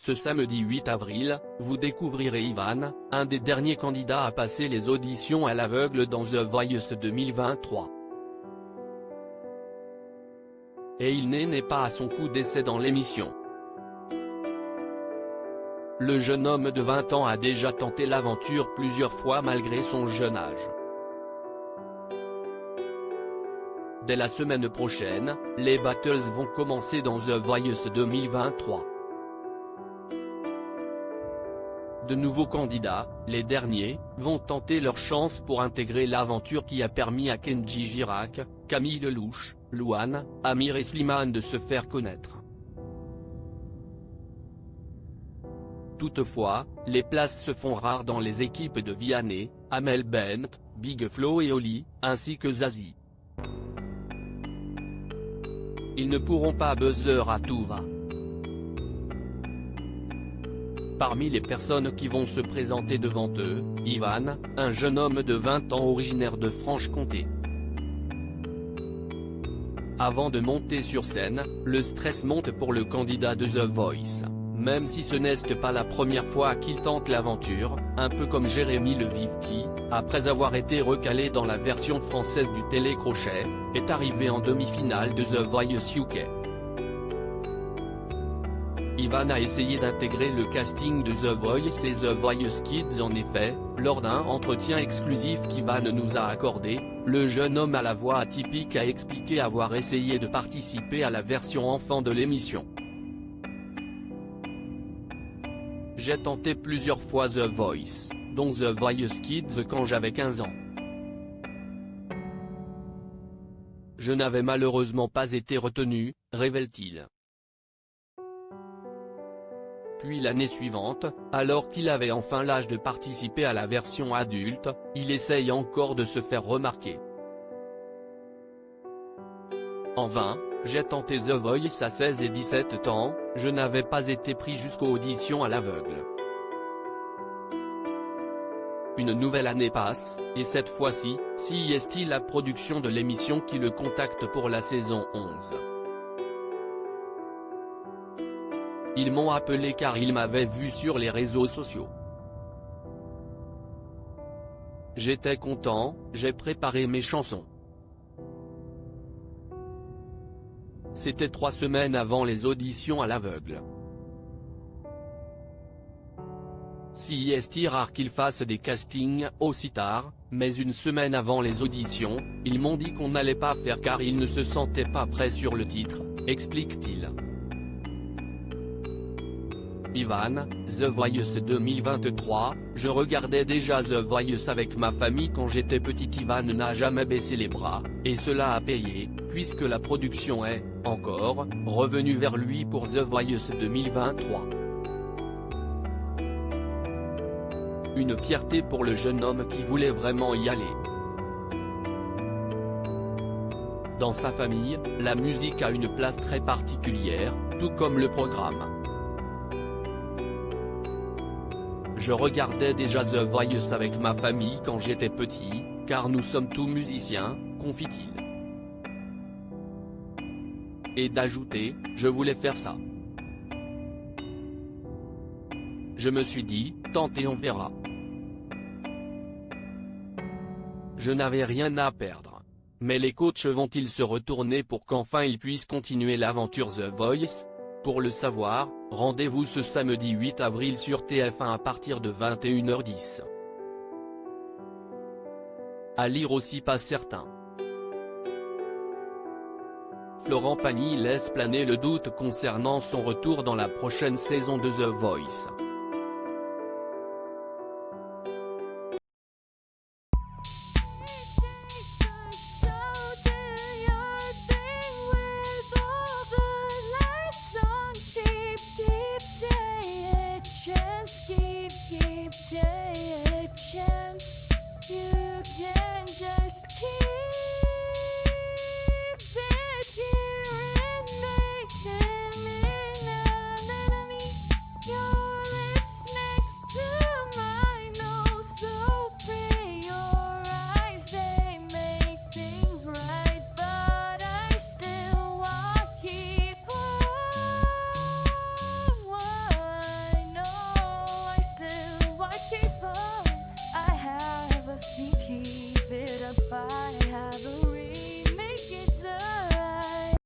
Ce samedi 8 avril, vous découvrirez Ivan, un des derniers candidats à passer les auditions à l'aveugle dans The Voice 2023. Et il n'est pas à son coup d'essai dans l'émission. Le jeune homme de 20 ans a déjà tenté l'aventure plusieurs fois malgré son jeune âge. Dès la semaine prochaine, les battles vont commencer dans The Voice 2023. De nouveaux candidats, les derniers, vont tenter leur chance pour intégrer l'aventure qui a permis à Kenji Girac, Camille Lelouch, Louane, Amir et Slimane de se faire connaître. Toutefois, les places se font rares dans les équipes de Vianney, Amel Bent, Big Flo et Oli, ainsi que Zazie. Ils ne pourront pas buzzer à tout va. Parmi les personnes qui vont se présenter devant eux, Ivan, un jeune homme de 20 ans originaire de Franche-Comté. Avant de monter sur scène, le stress monte pour le candidat de The Voice, même si ce n'est pas la première fois qu'il tente l'aventure, un peu comme Jérémy Levive qui, après avoir été recalé dans la version française du télécrochet, est arrivé en demi-finale de The Voice UK. Ivan a essayé d'intégrer le casting de The Voice et The Voice Kids. En effet, lors d'un entretien exclusif qu'Ivan nous a accordé, le jeune homme à la voix atypique a expliqué avoir essayé de participer à la version enfant de l'émission. J'ai tenté plusieurs fois The Voice, dont The Voice Kids quand j'avais 15 ans. Je n'avais malheureusement pas été retenu, révèle-t-il. Puis l'année suivante, alors qu'il avait enfin l'âge de participer à la version adulte, il essaye encore de se faire remarquer. En vain, j'ai tenté The Voice à 16 et 17 ans, je n'avais pas été pris jusqu'aux auditions à l'aveugle. Une nouvelle année passe, et cette fois-ci, c'est la production de l'émission qui le contacte pour la saison 11. Ils m'ont appelé car ils m'avaient vu sur les réseaux sociaux. J'étais content, j'ai préparé mes chansons. C'était 3 semaines avant les auditions à l'aveugle. C'est rare qu'ils fassent des castings aussi tard, mais une semaine avant les auditions, ils m'ont dit qu'on n'allait pas faire car ils ne se sentaient pas prêts sur le titre, explique-t-il. Ivan, The Voice 2023, je regardais déjà The Voice avec ma famille quand j'étais petit. Ivan n'a jamais baissé les bras, et cela a payé, puisque la production est, encore, revenue vers lui pour The Voice 2023. Une fierté pour le jeune homme qui voulait vraiment y aller. Dans sa famille, la musique a une place très particulière, tout comme le programme. Je regardais déjà The Voice avec ma famille quand j'étais petit, car nous sommes tous musiciens, confie-t-il. Et d'ajouter, je voulais faire ça. Je me suis dit, tentez on verra. Je n'avais rien à perdre. Mais les coachs vont-ils se retourner pour qu'enfin ils puissent continuer l'aventure The Voice? Pour le savoir, rendez-vous ce samedi 8 avril sur TF1 à partir de 21h10. À lire aussi pas certain. Florent Pagny laisse planer le doute concernant son retour dans la prochaine saison de The Voice.